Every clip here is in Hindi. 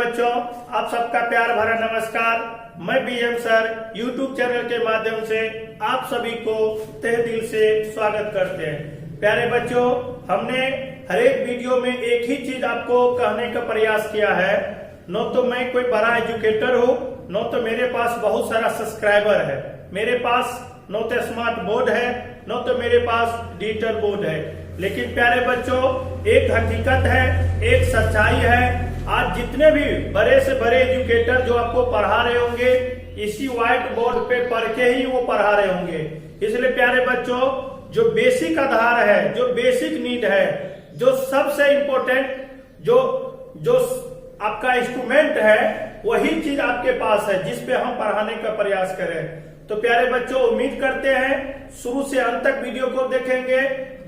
बच्चों, आप सबका प्यार भरा नमस्कार। मैं बीएम सर यूट्यूब चैनल के माध्यम से आप सभी को तहे दिल से स्वागत करते हैं। प्यारे बच्चों, हमने हर एक वीडियो में एक ही चीज आपको कहने का प्रयास किया है। न तो मैं कोई बड़ा एजुकेटर हूँ, न तो मेरे पास बहुत सारा सब्सक्राइबर है, मेरे पास न तो स्मार्ट बोर्ड है, न तो मेरे पास डिजिटल बोर्ड है। लेकिन प्यारे बच्चों, एक हकीकत है, एक सच्चाई है। आज जितने भी बड़े से बड़े एजुकेटर जो आपको पढ़ा रहे होंगे, इसी व्हाइट बोर्ड पे पढ़ के ही वो पढ़ा रहे होंगे। इसलिए प्यारे बच्चों, जो बेसिक आधार है, जो बेसिक नीड है, जो सबसे इम्पोर्टेंट जो आपका इंस्ट्रूमेंट है, वही चीज आपके पास है जिसपे हम पढ़ाने का प्रयास करें। तो प्यारे बच्चों, उम्मीद करते हैं शुरू से अंत तक वीडियो को देखेंगे।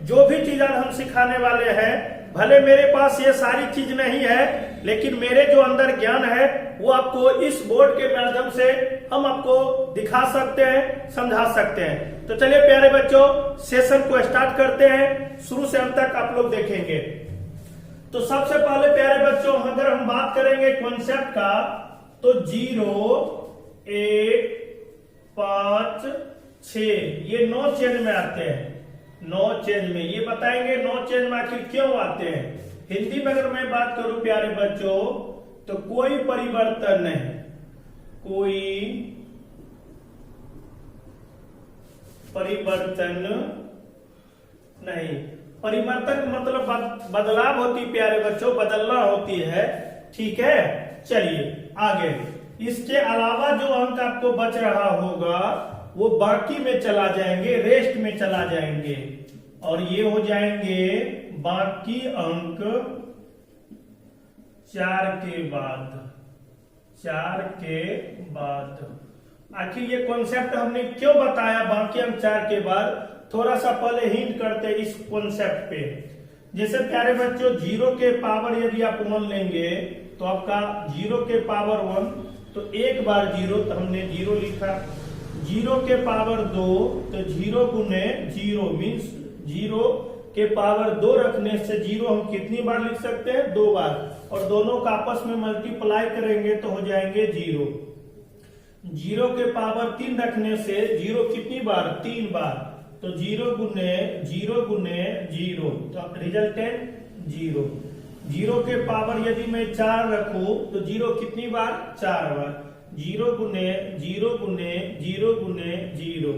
जो भी चीज आज हम सिखाने वाले हैं, भले मेरे पास ये सारी चीज नहीं है, लेकिन मेरे जो अंदर ज्ञान है वो आपको इस बोर्ड के माध्यम से हम आपको दिखा सकते हैं, समझा सकते हैं। तो चलिए प्यारे बच्चों, सेशन को स्टार्ट करते हैं। शुरू से अंत तक आप लोग देखेंगे। तो सबसे पहले प्यारे बच्चों, अगर हम बात करेंगे कॉन्सेप्ट का, तो 0, 1, 5, 6 ये 9 चेंज में आते हैं। 9 चेंज में ये बताएंगे 9 चेंज में आखिर क्यों आते हैं। हिंदी में अगर मैं बात करूं प्यारे बच्चों, तो कोई परिवर्तन नहीं, कोई परिवर्तन नहीं। परिवर्तन मतलब बदलाव होती प्यारे बच्चों, बदलना होती है। ठीक है, चलिए आगे। इसके अलावा जो अंक आपको बच रहा होगा वो बाकी में चला जाएंगे, रेस्ट में चला जाएंगे, और ये हो जाएंगे बाकी अंक 4 के बाद। 4 के बाद आखिर ये कॉन्सेप्ट हमने क्यों बताया बाकी अंक 4 के बाद, थोड़ा सा पहले हिंट करते इस कॉन्सेप्ट पे। जैसे प्यारे बच्चों, 0 के पावर यदि आप 1 लेंगे तो आपका 0 के पावर 1, तो एक बार 0 तो हमने 0 लिखा। 0 के पावर 2 तो 0 गुने 0 मीन्स 0 के पावर 2 रखने से 0 हम कितनी बार लिख सकते हैं? 2 बार, और दोनों का आपस में मल्टीप्लाई करेंगे तो हो जाएंगे 0। 0 के पावर 3 रखने से 0 कितनी बार? 3 बार, तो 0 गुने 0 गुने 0, तो रिजल्टेंट 0। 0 के पावर यदि मैं 4 रखूं तो 0 कितनी बार? 4 बार। 0 गुने 0 गुने 0 गुने 0।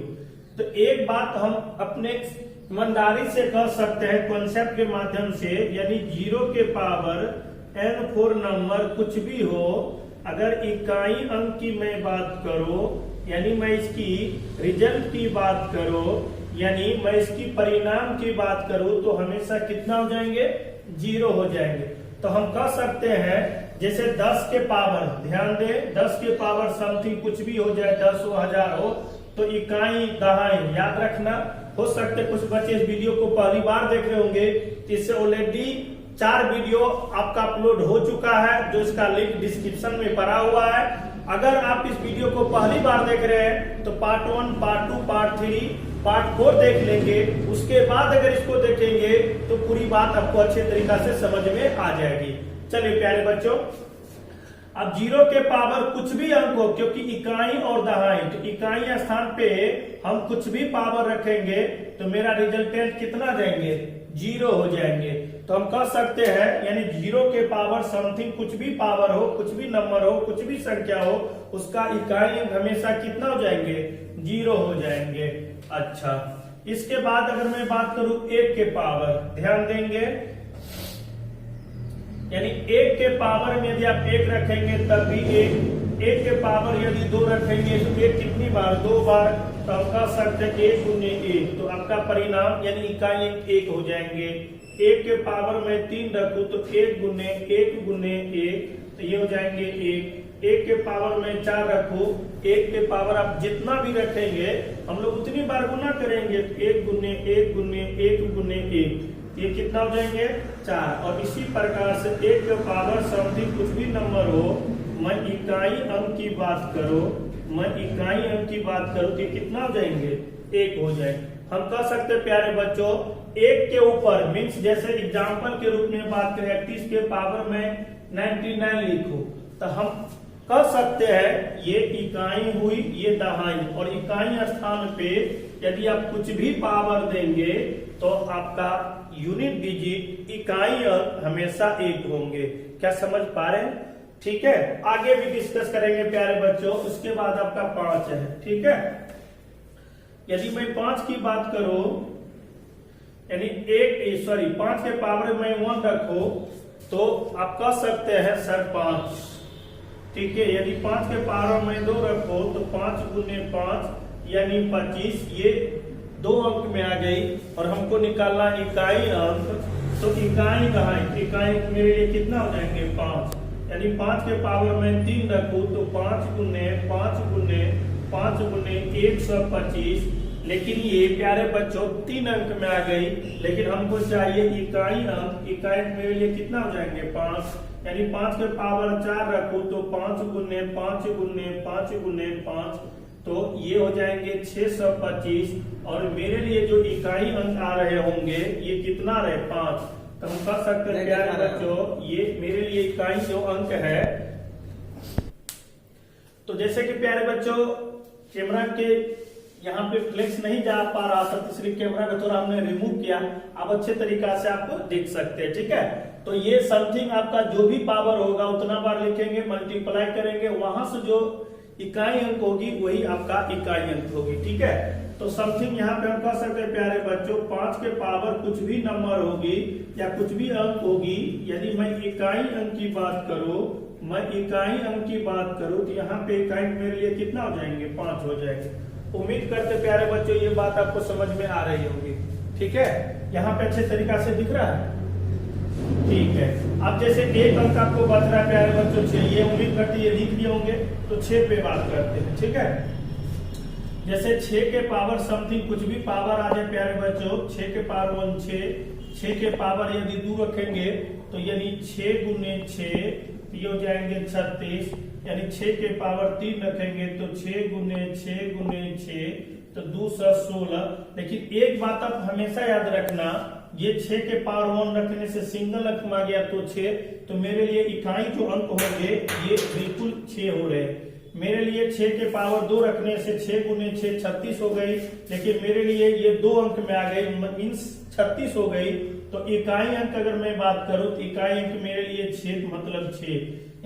तो एक बात हम अपने ईमानदारी से कह सकते हैं कॉन्सेप्ट के माध्यम से, यानी 0 के पावर n4 नंबर कुछ भी हो, अगर इकाई अंक की मैं बात करूं, यानी मैं इसकी रिजल्ट की बात करूं, यानी मैं इसकी परिणाम की बात करूं, तो हमेशा कितना हो जाएंगे? 0 हो जाएंगे। तो हम कह सकते हैं जैसे 10 के पावर, ध्यान दें, 10 के पावर समथिंग कुछ भी हो जाए, 10 हो, 1000 हो, तो इकाई दहाई याद रखना। हो सकते कुछ बच्चे इस वीडियो को पहली बार देख रहे होंगे, इससे ऑलरेडी 4 वीडियो आपका अपलोड हो चुका है, जो इसका लिंक डिस्क्रिप्शन में पड़ा हुआ है। अगर आप इस वीडियो को पहली बार देख रहे हैं तो पार्ट 1, पार्ट 2, पार्ट 3, पार्ट 4 देख लेंगे। उसके बाद अगर इसको देखेंगे तो पूरी बात आपको अच्छे तरीका से समझ में आ जाएगी। चलिए प्यारे बच्चों, अब 0 के पावर कुछ भी अंक हो, क्योंकि इकाई और दहाई, तो इकाई स्थान पे हम कुछ भी पावर रखेंगे तो मेरा रिजल्टेंट कितना जाएंगे? 0 हो जाएंगे। तो हम कह सकते हैं, यानी 0 के पावर समथिंग कुछ भी पावर हो, कुछ भी नंबर हो, कुछ भी संख्या हो, उसका इकाई अंक हमेशा कितना हो जाएंगे? 0 हो जाएंगे। अच्छा, इसके बाद अगर मैं बात करूं 1 के पावर, ध्यान देंगे, यानी 1 के पावर में यदि आप 1 रखेंगे तब भी 1 के पावर यदि 2 रखेंगे तो 1 कितनी बार? 2 बार, तो हम कह सकते हैं 1 गुने 1, तो आपका परिणाम यानी इकाई 1 हो जाएंगे। 1 के पावर में 3 रखूं तो 1 गुने 1 गुने 1, तो ये हो जाएंगे 1। 1 के पावर में 4 रखूं, 1 के पावर आप जितना भी रखेंगे हम लोग उतनी बार गुना करेंगे, 1 गुने 1 गुने 1 गुने 1, ये कितना हो जाएंगे? 4। और इसी प्रकार से 1 के पावर समथिंग कुछ भी नंबर हो, मैं इकाई अंक की बात करूं, तो कितना हो जाएंगे? 1 हो जाएंगे। हम कह सकते हैं प्यारे बच्चों, 1 के ऊपर मीन्स जैसे एग्जाम्पल के रूप में बात करें, 31 के पावर में 99 लिखो, तो हम कह सकते हैं ये इकाई हुई, ये दहाई, और इकाई स्थान पे यदि आप कुछ भी पावर देंगे तो आपका यूनिट डिजिट इकाई अंक हमेशा 1 होंगे। क्या समझ पा रहे हैं? ठीक है, आगे भी डिस्कस करेंगे प्यारे बच्चों। उसके बाद आपका 5 है। ठीक है, यदि मैं 5 की बात करूं, यानी 5 के पावर में 1 रखो तो आप कह सकते हैं सर 5। ठीक है, यदि 5 के पावर में 2 रखो तो 5 गुने 5 यानी 25, ये 2 अंक में आ गई। और हमको निकालना इकाई अंक, तो इकाई कहाँ है? इकाई मेरे लिए कितना हो जाएंगे? 5। यानी 5 के पावर में 3 रखूं तो 5 गुने 5 गुने 5 गुने 125। लेकिन ये प्यारे बच्चों 3 अंक में आ गई, लेकिन हमको चाहिए इकाई अंक। इकाई मेरे लिए कितना हो जाएंगे? 5। यानी 5 के पावर 4 रखूं तो 5 गुने 5 गुने 5 गुने 5, तो ये हो जाएंगे 625। और मेरे लिए जो इकाई अंक आ रहे होंगे ये कितना रहे? 5। तो हम कह सकते हैं प्यारे बच्चों ये मेरे लिए इकाई जो अंक है। तो जैसे कि प्यारे बच्चों कैमरा के यहाँ पे फ्लेक्स नहीं जा पा रहा था, इसलिए कैमरा को थोड़ा हमने रिमूव किया। आप अच्छे तरीका से आपको देख सकते हैं। ठीक है, तो ये समथिंग आपका जो भी पावर होगा उतना बार लिखेंगे, मल्टीप्लाई करेंगे, वहां से जो इकाई अंक होगी वही आपका इकाई अंक होगी। ठीक है, तो समथिंग यहाँ पे हम कह सकते हैं प्यारे बच्चों 5 के पावर कुछ भी नंबर होगी या कुछ भी अंक होगी, यदि मैं इकाई अंक की बात करूं, तो यहाँ पे इकाई मेरे लिए कितना हो जाएंगे? 5 हो जाएंगे। उम्मीद करते प्यारे बच्चों ये बात आपको समझ में आ रही होगी। ठीक है, यहाँ पे अच्छे तरीका से दिख रहा है? ठीक है, अब जैसे एक अंक आपको बच रहा है प्यारे बच्चों 6, ये उम्मीद करते ये लिख लिए होंगे, तो 6 पे बात करते हैं। ठीक है, जैसे 6 के पावर समथिंग कुछ भी पावर आ जाए प्यारे बच्चों, 6 के पावर 1 6 के पावर यदि 2 रखेंगे तो यानी 6 गुने 6 ये हो जाएंगे 36। यानी 6 के पावर 3 रखेंगे तो 6 गुने 6 तो 2 16। लेकिन एक बात आप हमेशा याद रखना, ये 6 के पावर 1 रखने से सिंगल अंक में आ गया तो 6, तो मेरे लिए इकाई जो अंक होंगे ये बिल्कुल 6 हो रहे। मेरे लिए 6 के पावर 2 रखने से 6 गुने 6 36 हो गई, लेकिन मेरे लिए ये 2 अंक में आ गई, मीन्स 36 हो गई। तो इकाई अंक अगर मैं बात करूं तो इकाई अंक मेरे लिए 6 मतलब 6,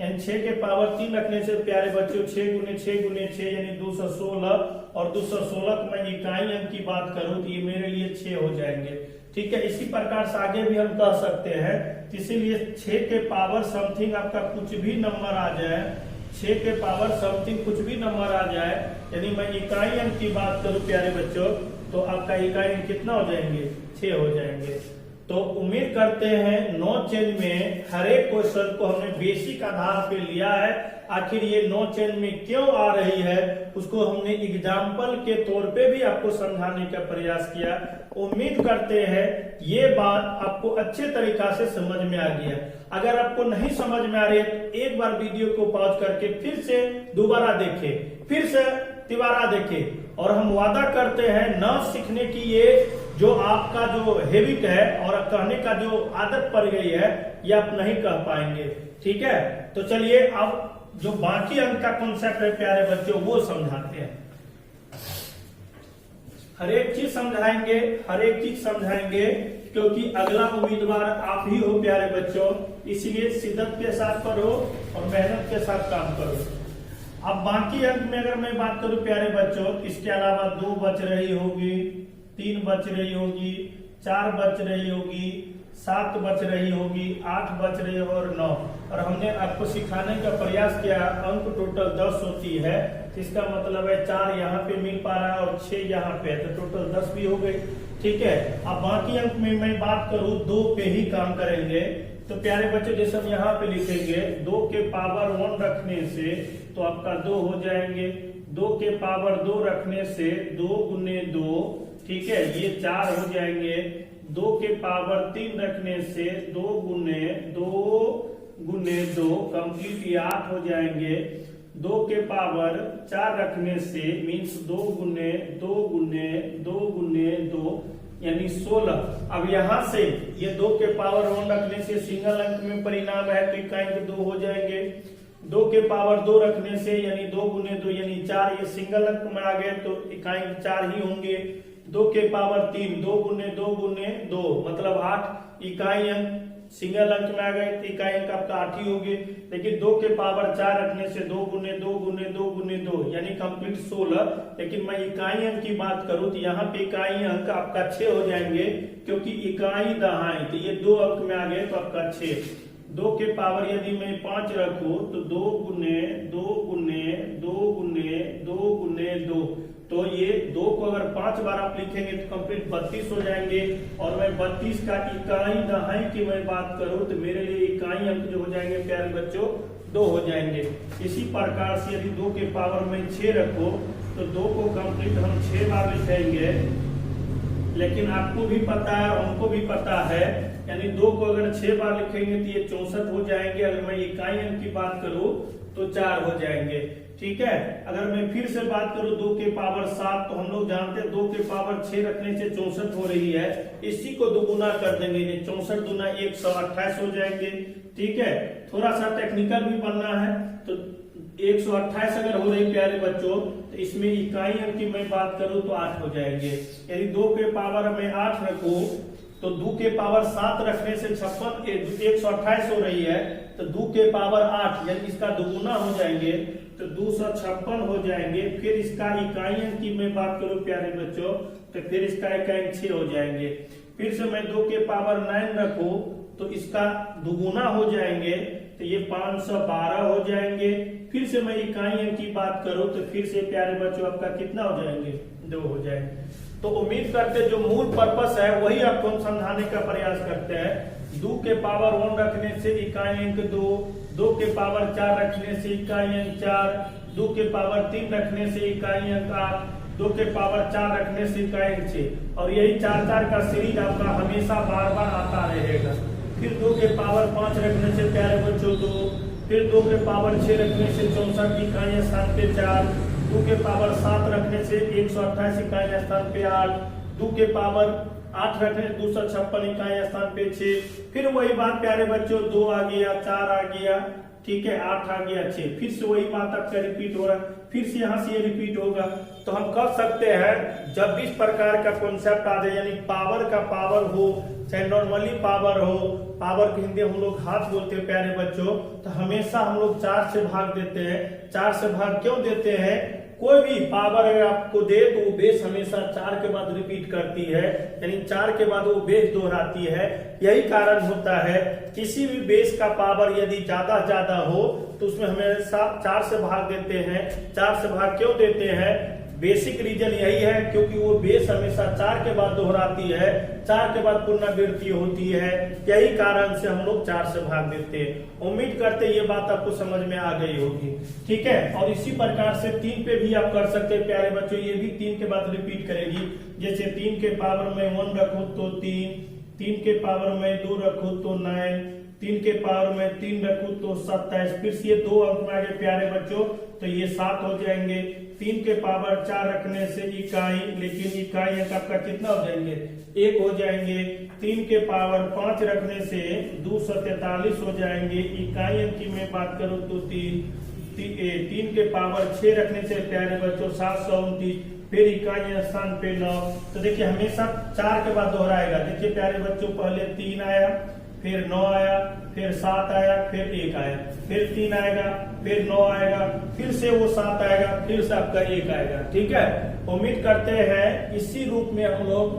यानी 6 के पावर 3 रखने से प्यारे बच्चों 6 गुने 6 यानी 216, और 216 को मैं इकाई अंक की बात करूं तो ये मेरे लिए 6 हो जाएंगे। ठीक है, इसी प्रकार से आगे भी हम कह सकते हैं। इसीलिए 6 के पावर समथिंग आपका कुछ भी नंबर आ जाए, 6 के पावर समथिंग कुछ भी नंबर आ जाए, यदि मैं इकाई अंक की बात करूं प्यारे बच्चों तो आपका इकाई अंक कितना हो जाएंगे? 6 हो जाएंगे। तो उम्मीद करते हैं 9 चेंज में हर एक क्वेश्चन को हमने बेसिक आधार पे लिया है। आखिर ये 9 चेंज में क्यों आ रही है उसको हमने एग्जाम्पल के तौर पे भी आपको समझाने का प्रयास किया। उम्मीद करते हैं ये बात आपको अच्छे तरीका से समझ में आ गया। अगर आपको नहीं समझ में आ रही है तो एक बार वीडियो को पॉज करके फिर से दोबारा देखें, फिर से तिबारा देखें, और हम वादा करते हैं न सीखने की ये जो आपका जो हैबिट है और कहने का जो आदत पड़ गई है ये आप नहीं कह पाएंगे। ठीक है, तो चलिए अब जो बाकी अंक का कॉन्सेप्ट है प्यारे बच्चों वो समझाते हैं। हर एक चीज समझाएंगे, क्योंकि अगला उम्मीदवार आप ही हो प्यारे बच्चों, इसीलिए शिद्दत के साथ पढ़ो और मेहनत के साथ काम करो। अब बाकी अंक में अगर मैं बात करूं प्यारे बच्चों, इसके अलावा 2 बच रही होगी, 3 बच रही होगी, 4 बच रही होगी, 7 बच रही होगी, 8 बच रही होगी और 9। और हमने आपको सिखाने का प्रयास किया, अंक टोटल 10 होती है, इसका मतलब है 4 यहाँ पे मिल पा रहा है और 6 यहाँ पे है, तो टोटल 10 भी हो गई। ठीक है, अब बाकी अंक में मैं बात करूं 2 पे ही काम करेंगे। तो प्यारे बच्चों जैसे हम यहाँ पे लिखेंगे 2 के पावर 1 रखने से तो आपका 2 हो जाएंगे, 2 के पावर 2 रखने से 2 गुने 2, ठीक है, ये 4 हो जाएंगे। 2 के पावर 3 रखने से 2 गुने 2 कंप्लीट ये 8 हो जाएंगे। 2 के पावर 4 रखने से मीन्स 2 गुने 2 यानी 16। अब यहां से ये 2 के पावर 1 रखने से सिंगल अंक में परिणाम है तो इकाई 2 हो जाएंगे। 2 के पावर 2 रखने से यानी 2 गुने 2 यानी 4, ये सिंगल अंक में आ गए तो इकाई 4 ही होंगे। 2 के पावर 3, 2 गुने 2 मतलब 8 इकाई अंक, सिंगल अंक में आ गए तो इकाई अंक आपका 8 ही होंगे। लेकिन 2 के पावर 4 रखने से 2 गुने 2 यानी कंप्लीट 16। लेकिन मैं इकाई अंक की बात करूं तो यहाँ पे इकाई अंक आपका 6 हो जाएंगे, क्योंकि इकाई दहाई तो ये 2 अंक में आ गए तो आपका 6। 2 के पावर यदि मैं 5 रखूं तो 2 गुने 2 तो ये 2 को अगर 5 बार आप लिखेंगे तो कंप्लीट 32 हो जाएंगे। और मैं 32 का इकाई दहाई की मैं बात करूं तो मेरे लिए इकाई अंक जो हो जाएंगे प्यारे बच्चों 2 हो जाएंगे। इसी प्रकार से यदि 2 के पावर में 6 रखो तो 2 को कंप्लीट हम 6 बार लिखेंगे। लेकिन आपको भी पता है, उनको भी पता है, यानी 2 को अगर 6 बार लिखेंगे तो ये 64 हो जाएंगे। अगर मैं इकाई अंक की बात करूं तो 4 हो जाएंगे। ठीक है, अगर मैं फिर से बात करूं 2 के पावर 7 तो हम लोग जानते हैं 2 के पावर 6 रखने से 64 हो रही है। इसी को दोगुना कर देंगे, 64 दूना 128 हो जाएंगे। ठीक है, थोड़ा सा टेक्निकल भी बनना है तो 128 अगर हो रही प्यारे बच्चों तो इसमें इकाई अंक की मैं बात करूं तो 8 हो जाएंगे। यदि 2 के पावर में 8 रखूं तो 2 के पावर 7 रखने से 128 हो रही है, तो 2 के पावर 8 यानी इसका दोगुना हो जाएंगे तो 256 हो जाएंगे। फिर इसका इकाई अंक की मैं बात करूं प्यारे बच्चों तो फिर इसका इकाई अंक 6 हो जाएंगे। फिर से मैं 2 के पावर 9 रखूं तो इसका दोगुना हो जाएंगे तो ये 512 हो जाएंगे। फिर से मैं इकाई अंक की बात करूं तो फिर से प्यारे बच्चों आपका कितना हो जाएंगे, 2 हो जाएंगे। तो उम्मीद करते जो मूल पर्पस है वही आपको हम समझाने का प्रयास करते हैं। 2 के पावर 1 रखने से इकाई अंक 2, 2 के पावर 4 रखने से इकाई अंक 4, 2 के पावर 3 रखने से इकाई अंक 8, 2 के पावर 4 रखने से इकाई अंक 6। और यही 4 का सीरीज आपका हमेशा बार बार आता रहेगा। फिर 2 के पावर 5 रखने से प्यारे बच्चों 2, फिर 2 के पावर 6 रखने से 64 इकाई स्थान पे 4, 2 के पावर 7 रखने से 128 इकाई स्थान पे 8, 2 के पावर 8 रखने से 256 इकाई स्थान पे 6। फिर वही बात प्यारे बच्चों 2 आ गया, 4 आ गया, ठीक है, 8 आ गया, 6। फिर से वही बात आपका रिपीट हो रहा है, फिर से यहाँ से ये रिपीट होगा। तो हम कह सकते हैं जब भी इस प्रकार का कॉन्सेप्ट आ जाए, यानी पावर का पावर हो चाहे नॉर्मली पावर हो, पावर के हिंदी हम लोग हाथ बोलते हैं प्यारे बच्चों, तो हमेशा हम लोग 4 से भाग देते हैं। 4 से भाग क्यों देते हैं? कोई भी पावर अगर आपको दे तो वो बेस हमेशा 4 के बाद रिपीट करती है, यानी 4 के बाद वो बेस दोहराती है। यही कारण होता है किसी भी बेस का पावर यदि ज्यादा हो तो उसमें हमेशा 4 से भाग देते हैं। 4 से भाग क्यों देते हैं? बेसिक रीजन यही है क्योंकि वो बेस हमेशा 4 के बाद दोहराती है, 4 के बाद पुनरावृत्ति होती है। यही कारण से हम लोग 4 से भाग देते हैं। उम्मीद करते ये बात आपको समझ में आ गई होगी, ठीक है। और इसी प्रकार से 3 पे भी आप कर सकते हैं प्यारे बच्चों, ये भी 3 के बाद रिपीट करेगी। जैसे 3 के पावर में 1 रखो तो 3, 3 के पावर में 2 रखो तो 9, 3 के पावर में 3 रखो तो 27। फिर से ये 2 अंक में आ गए प्यारे बच्चों तो ये 7 हो जाएंगे। 3 के पावर 4 रखने से इकाई, लेकिन इकाई अंक आपका कितना हो जाएंगे? 1 हो जाएंगे। 3 के पावर 5 रखने से 243 हो जाएंगे। इकाई अंक की मैं बात करूं तो 3 के पावर 6 रखने से प्यारे बच्चों 729। फिर इकाई स्थान पे 9। तो देखिए हमेशा 4 के बाद दोहराएगा। देखिए प्यारे बच्चों पहले 3 आया, फिर 9 आया, फिर 7 आया, फिर 1 आया, फिर 3 आएगा, फिर 9 आएगा, फिर से वो 7 आएगा, फिर से आपका 1 आएगा, ठीक है। उम्मीद करते हैं इसी रूप में हम लोग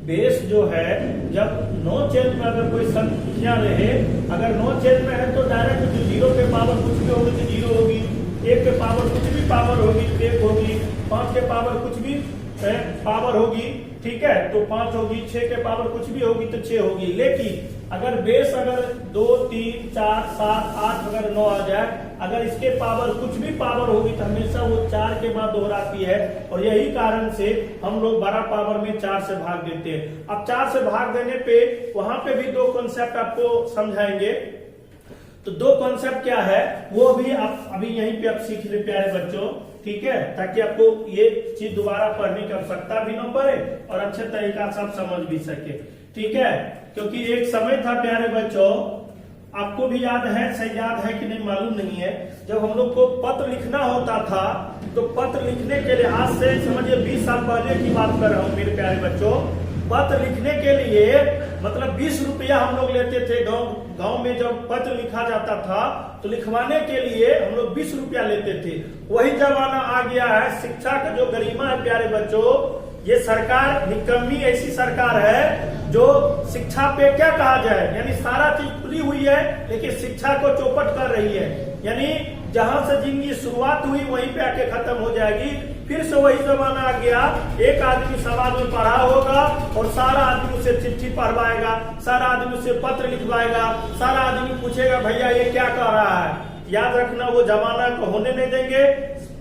बेस जो है जब नो चेंज में अगर कोई संख्या रहे, अगर नो चेंज में है तो डायरेक्ट 0 के पावर कुछ भी होगी तो 0 होगी, 1 के पावर कुछ भी पावर होगी तो 1 होगी, 5 के पावर कुछ भी पावर होगी, ठीक है, तो 5 होगी, 6 के पावर कुछ भी होगी तो 6 होगी। लेकिन अगर बेस अगर 2, 3, 4, 7, 8 अगर 9 आ जाए, अगर इसके पावर कुछ भी पावर होगी तो हमेशा वो 4 के बाद दोहराती है। और यही कारण से हम लोग बड़ा पावर में 4 से भाग देते हैं। अब 4 से भाग देने पे वहां पे भी 2 कॉन्सेप्ट आपको समझाएंगे। तो 2 कॉन्सेप्ट क्या है वो भी आप अभी यहीं पे आप सीख ले प्यारे बच्चों, ठीक है, ताकि आपको ये चीज दोबारा पढ़ने की आवश्यकता भी न पड़े और अच्छे तरीका से आप समझ भी सके, ठीक है। क्योंकि एक समय था प्यारे बच्चों, आपको भी याद है, शायद याद है कि नहीं मालूम नहीं है, जब हम लोग को पत्र लिखना होता था तो पत्र लिखने के लिए आज से समझिए 20 साल पहले की बात कर रहा हूँ मेरे प्यारे बच्चों। पत्र लिखने के लिए मतलब 20 रुपया हम लोग लेते थे। गांव में जब पत्र लिखा जाता था तो लिखवाने के लिए हम लोग 20 रुपया लेते थे। वही जमाना आ गया है। शिक्षा का जो गरिमा है प्यारे बच्चों, ये सरकार निकम्मी ऐसी सरकार है जो शिक्षा पे क्या कहा जाए, यानी सारा चीज खुली हुई है लेकिन शिक्षा को चौपट कर रही है। यानी जहां से जिंदगी शुरुआत हुई वहीं पे आके खत्म हो जाएगी। फिर से वही जमाना आ गया, एक आदमी समाज में पढ़ा होगा और सारा आदमी उसे चिट्ठी पढ़वाएगा, सारा आदमी उसे पत्र लिखवाएगा, सारा आदमी पूछेगा भैया ये क्या कर रहा है। याद रखना वो जमाना को होने नहीं देंगे।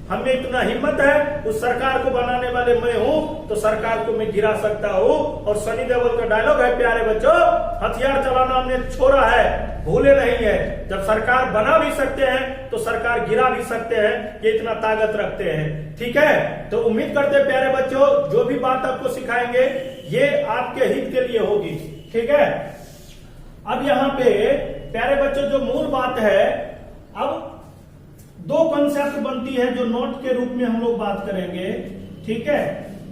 हमें इतना हिम्मत है, उस सरकार को बनाने वाले मैं हूं तो सरकार को मैं गिरा सकता हूं। और सनी देओल का डायलॉग है प्यारे बच्चों, हथियार चलाना हमने छोड़ा है, भूले नहीं है। जब सरकार बना भी सकते हैं तो सरकार गिरा भी सकते हैं, ये इतना ताकत रखते हैं। ठीक है, तो उम्मीद करते हैं प्यारे बच्चों जो भी बात आपको सिखाएंगे ये आपके हित के लिए होगी। ठीक है, अब यहाँ पे प्यारे बच्चों जो मूल बात है, अब दो कंसेप्ट बनती है जो नोट के रूप में हम लोग बात करेंगे। ठीक है,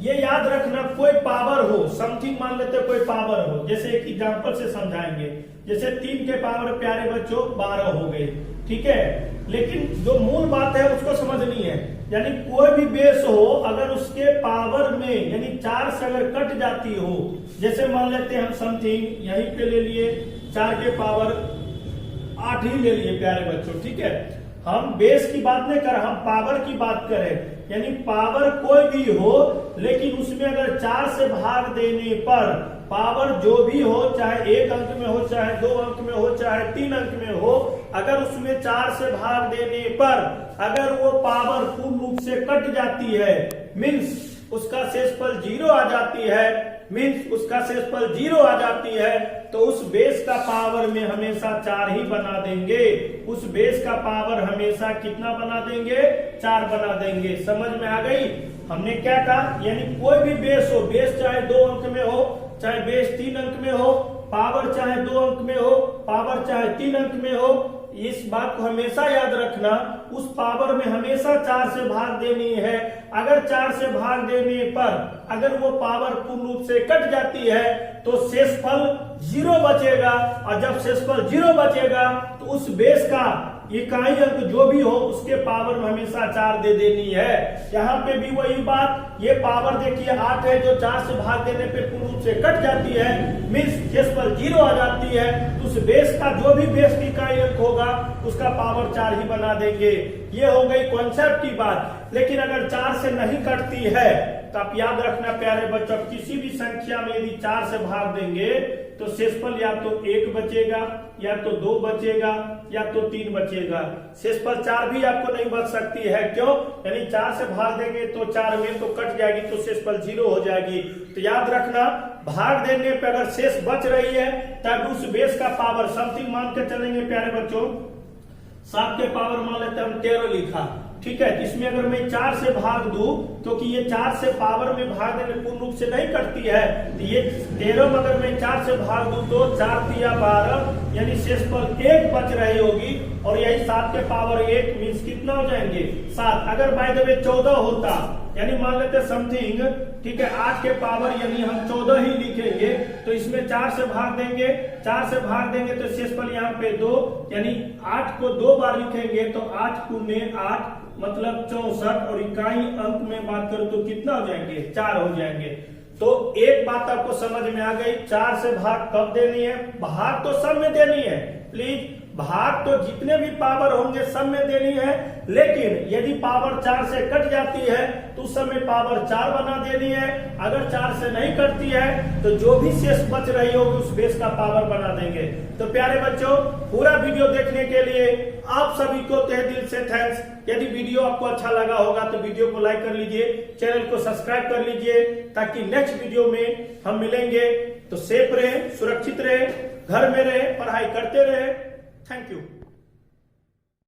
ये याद रखना, कोई पावर हो, समथिंग मान लेते कोई पावर हो, जैसे एक एग्जांपल से समझाएंगे। जैसे 3 के पावर प्यारे बच्चों 12 हो गए। ठीक है, लेकिन जो मूल बात है उसको समझनी है। यानी कोई भी बेस हो अगर उसके पावर में यानी 4 से अगर कट जाती हो, जैसे मान लेते हैं हम समथिंग यहीं पे ले लिए 4 के पावर 8 ही ले लिए प्यारे बच्चों। ठीक है, हम बेस की बात नहीं कर, हम पावर की बात करें। यानी पावर कोई भी हो लेकिन उसमें अगर 4 से भाग देने पर पावर जो भी हो, चाहे 1 अंक में हो, चाहे 2 अंक में हो, चाहे 3 अंक में हो, अगर उसमें 4 से भाग देने पर अगर वो पावर पूर्ण रूप से कट जाती है, मीन्स उसका शेषफल 0 आ जाती है, मीन्स उसका शेषफल 0 आ जाती है, तो उस बेस का पावर में हमेशा 4 ही बना देंगे। उस बेस का पावर हमेशा कितना बना देंगे? 4 बना देंगे। समझ में आ गई? हमने क्या कहा, यानी कोई भी बेस हो, बेस चाहे 2 अंक में हो, चाहे बेस 3 अंक में हो, पावर चाहे 2 अंक में हो, पावर चाहे 3 अंक में हो, इस बात को हमेशा याद रखना, उस पावर में हमेशा 4 से भाग देनी है। अगर 4 से भाग देने पर अगर वो पावर पूर्ण रूप से कट जाती है तो शेषफल 0 बचेगा, और जब शेषफल 0 बचेगा तो उस बेस का इकाई अंक जो भी हो उसके पावर में हमेशा 4 दे देनी है। यहाँ पे भी वही बात, ये पावर देखिए 8 है जो 4 से भाग देने पे पूर्ण रूप से कट जाती है, मीन्स शेषफल 0 आ जाती है, तो उस बेस का जो भी बेस की इकाई अंक होगा उसका पावर 4 ही बना देंगे। ये हो गई कॉन्सेप्ट की बात। लेकिन अगर 4 से नहीं कटती है तो आप याद रखना प्यारे बच्चों, किसी भी संख्या में यदि 4 से भाग देंगे तो शेषफल या तो 1 बचेगा, या तो 2 बचेगा, या तो 3 बचेगा। शेषफल 4 भी आपको नहीं बच सकती है। क्यों? यानी 4 से भाग देंगे तो 4 में तो कट जाएगी तो शेषफल 0 हो जाएगी। तो याद रखना, भाग देने पर अगर शेष बच रही है तब उस बेस का पावर समथिंग मान के चलेंगे प्यारे बच्चों। 7 के पावर मान लेते हैं हम 13 लिखा। ठीक है, इसमें अगर मैं 4 से भाग दूं, क्योंकि ये 4 से पावर में भाग देने पूर्ण रूप से नहीं कटती है, तो ये 13 में अगर मैं 4 से भाग दूं तो 4 तिया 12, यानी शेषफल 1 बच रही होगी, और यही 7 के पावर 1 मीन्स कितना हो जाएंगे? 7। अगर बाय द वे 14 होता, यानी मान लेते समथिंग, ठीक है, 8 के पावर यानी हम 14 ही लिखेंगे, तो इसमें 4 से भाग देंगे, 4 से भाग देंगे तो शेषफल यहाँ पे 2, यानी 8 को 2 बार लिखेंगे तो 8 गुने 8 मतलब 64, और इकाई अंक में बात करूं तो कितना हो जाएंगे? 4 हो जाएंगे। तो एक बात आपको समझ में आ गई, 4 से भाग कब देनी है? भाग तो सब में देनी है, प्लीज, भाग तो जितने भी पावर होंगे सब में देनी है। लेकिन यदि पावर 4 से कट जाती है तो उस समय पावर 4 बना देनी है। अगर 4 से नहीं कटती है तो जो भी शेष बच रही होगी उस बेस का पावर बना देंगे। तो प्यारे बच्चों, पूरा वीडियो देखने के लिए आप सभी को तहे दिल से थैंक्स। यदि वीडियो आपको अच्छा लगा होगा तो वीडियो को लाइक कर लीजिए, चैनल को सब्सक्राइब कर लीजिए, ताकि नेक्स्ट वीडियो में हम मिलेंगे तो सेफ रहे, सुरक्षित रहे, घर में रहे, पढ़ाई करते रहे। Thank you.